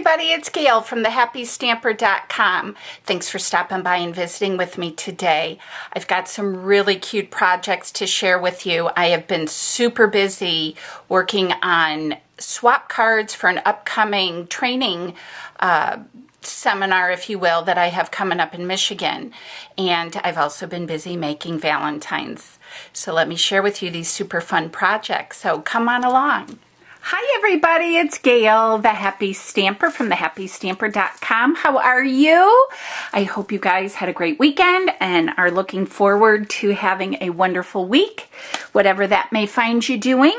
everybody, it's Gail from thehappystamper.com. Thanks for stopping by and visiting with me today. I've got some really cute projects to share with you. I have been super busy working on swap cards for an upcoming training seminar, if you will, that I have coming up in Michigan. And I've also been busy making Valentines. So let me share with you these super fun projects. So come on along. Hi everybody, it's Gail, the Happy Stamper from thehappystamper.com. How are you? I hope you guys had a great weekend and are looking forward to having a wonderful week, whatever that may find you doing.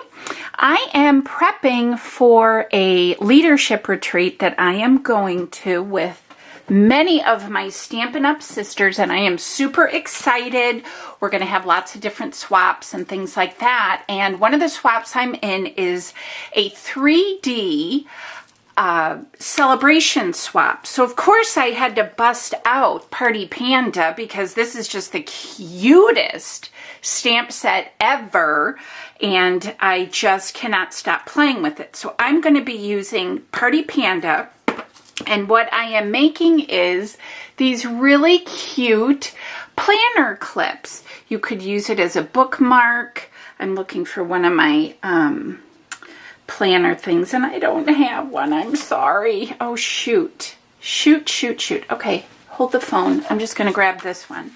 I am prepping for a leadership retreat that I am going to with many of my Stampin' Up! Sisters, and I am super excited. We're going to have lots of different swaps and things like that. And one of the swaps I'm in is a 3D celebration swap. So of course I had to bust out Party Panda because this is just the cutest stamp set ever. And I just cannot stop playing with it. So I'm going to be using Party Panda. And what I am making is these really cute planner clips. You could use it as a bookmark. I'm looking for one of my planner things, and I don't have one. I'm sorry. Oh, shoot. Shoot. Okay, hold the phone. I'm just going to grab this one.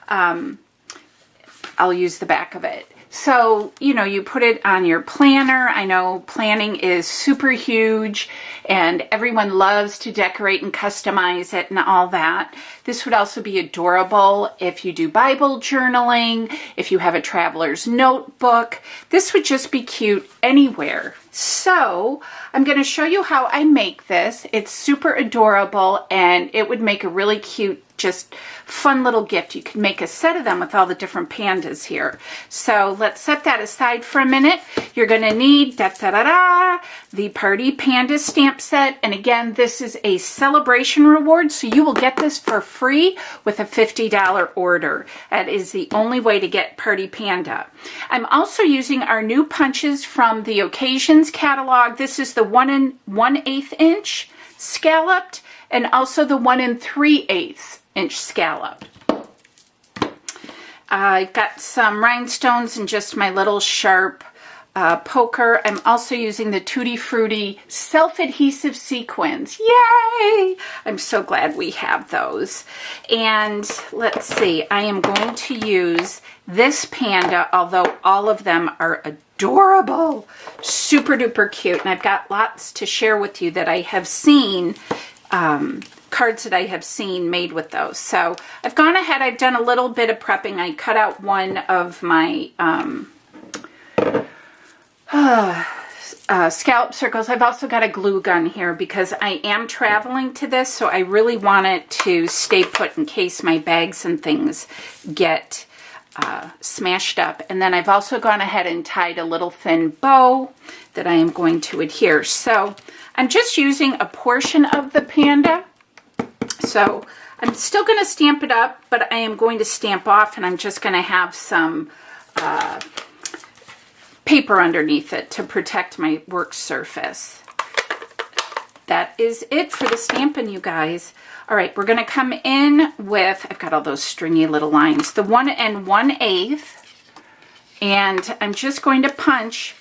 I'll use the back of it. So, you know, you put it on your planner. I know planning is super huge and everyone loves to decorate and customize it and all that. This would also be adorable if you do Bible journaling, if you have a traveler's notebook. This would just be cute anywhere. So I'm going to show you how I make this. It's super adorable and it would make a really cute, just fun little gift. You could make a set of them with all the different pandas here. So let's set that aside for a minute. You're going to need the Party Panda stamp set. And again, this is a celebration reward. So you will get this for free with a $50 order. That is the only way to get Party Panda. I'm also using our new punches from the Occasions catalog. This is the 1 1/8 inch scalloped and also the 1 3/8 inch scallop. I've got some rhinestones and just my little sharp poker. I'm also using the Tutti Frutti self-adhesive sequins. Yay! I'm so glad we have those. And let's see, I am going to use this panda, although all of them are adorable, super duper cute. And I've got lots to share with you that I have seen, cards that I have seen made with those. So I've gone ahead, I've done a little bit of prepping. I cut out one of my scallop circles. I've also got a glue gun here because I am traveling to this, so I really want it to stay put in case my bags and things get smashed up. And then I've also gone ahead and tied a little thin bow that I am going to adhere. So I'm just using a portion of the panda. So I'm still going to stamp it up, but I am going to stamp off, and I'm just going to have some paper underneath it to protect my work surface. That is it for the Stampin', you guys. All right, we're going to come in with, I've got all those stringy little lines, the 1 1/8, and I'm just going to punch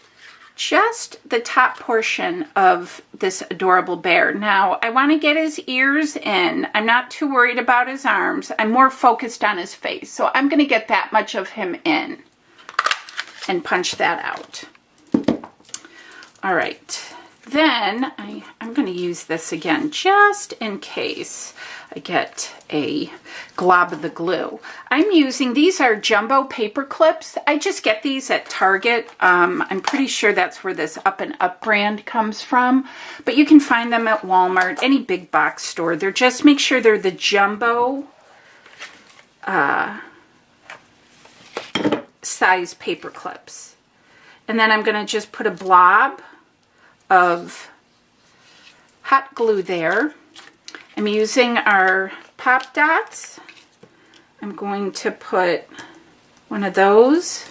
just the top portion of this adorable bear. Now, I want to get his ears in. I'm not too worried about his arms. I'm more focused on his face. So I'm going to get that much of him in and punch that out. All right. Then I'm going to use this again just in case I get a glob of the glue. I'm using, these are jumbo paper clips. I just get these at Target. I'm pretty sure that's where this Up and Up brand comes from. But you can find them at Walmart, any big box store. They're just, make sure they're the jumbo size paper clips. And then I'm going to just put a blob of hot glue there. I'm using our pop dots. I'm going to put one of those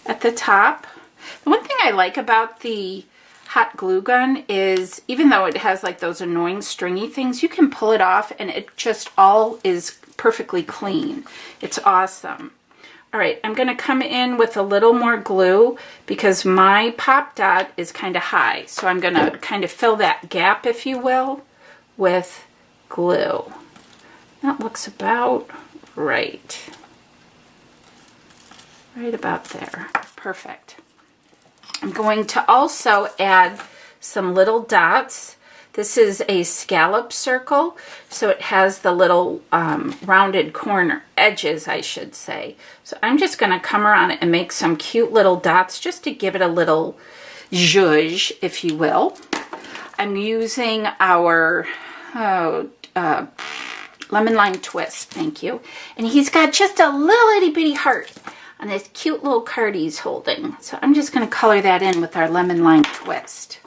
at the top. The one thing I like about the hot glue gun is, even though it has like those annoying stringy things, you can pull it off and it just all is perfectly clean. It's awesome. All right, I'm going to come in with a little more glue because my pop dot is kind of high. So I'm going to kind of fill that gap, if you will, with glue. That looks about right. Right about there. Perfect. I'm going to also add some little dots. This is a scallop circle, so it has the little rounded corner edges, I should say. So I'm just going to come around it and make some cute little dots just to give it a little zhuzh, if you will. I'm using our lemon lime twist, thank you. And he's got just a little itty bitty heart on this cute little card he's holding. So I'm just going to color that in with our lemon lime twist.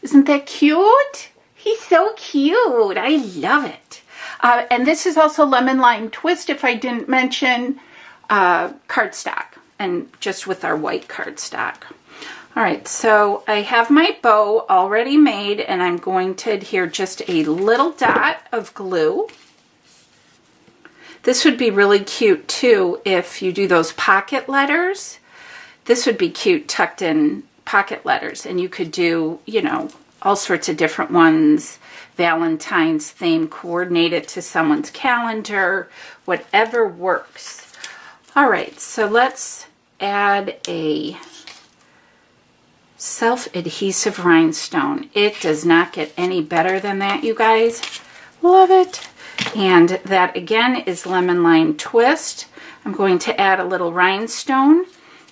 Isn't that cute? He's so cute. I love it. And this is also lemon lime twist, if I didn't mention, cardstock, and just with our white cardstock. All right, so I have my bow already made, and I'm going to adhere just a little dot of glue. This would be really cute too if you do those pocket letters. This would be cute tucked in pocket letters, and you could do, you know, all sorts of different ones, Valentine's theme, coordinate it to someone's calendar, whatever works. All right, so let's add a self-adhesive rhinestone. It does not get any better than that, you guys. Love it. And that again is lemon lime twist. I'm going to add a little rhinestone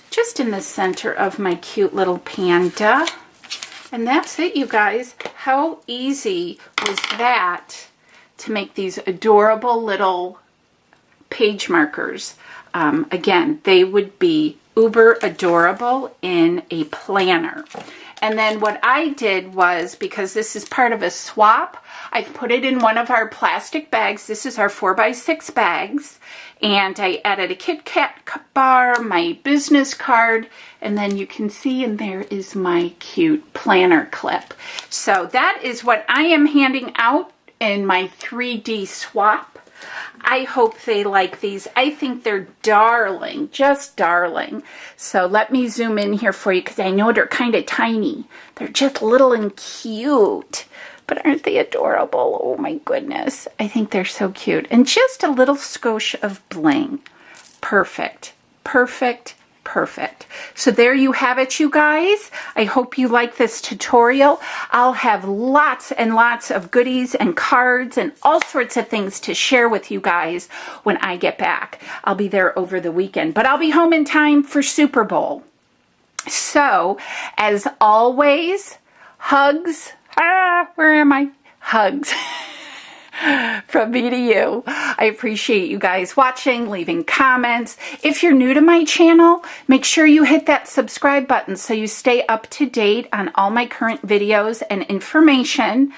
just in the center of my cute little panda. And that's it, you guys. How easy was that to make these adorable little page markers? Again, they would be uber adorable in a planner. And then what I did was, because this is part of a swap, I've put it in one of our plastic bags. This is our 4x6 bags. And I added a Kit Kat bar, my business card, and then you can see in there is my cute planner clip. So that is what I am handing out in my 3D swap. I hope they like these. I think they're darling, just darling. So let me zoom in here for you because I know they're kind of tiny. They're just little and cute. But aren't they adorable? Oh my goodness. I think they're so cute. And just a little skosh of bling. Perfect. Perfect. Perfect. So there you have it, you guys. I hope you like this tutorial. I'll have lots and lots of goodies and cards and all sorts of things to share with you guys when I get back. I'll be there over the weekend, but I'll be home in time for Super Bowl. So, as always, hugs. Where am I? Hugs. From me to you. I appreciate you guys watching, leaving comments. If you're new to my channel, make sure you hit that subscribe button so you stay up to date on all my current videos and information.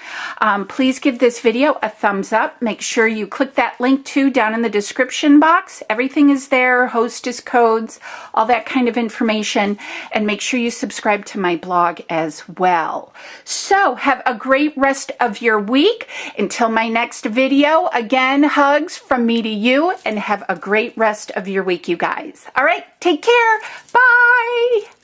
Please give this video a thumbs up. Make sure you click that link too down in the description box. Everything is there, hostess codes, all that kind of information. And make sure you subscribe to my blog as well. So have a great rest of your week. Until my next video, again, hugs from me to you, and have a great rest of your week, you guys. All right, take care. Bye.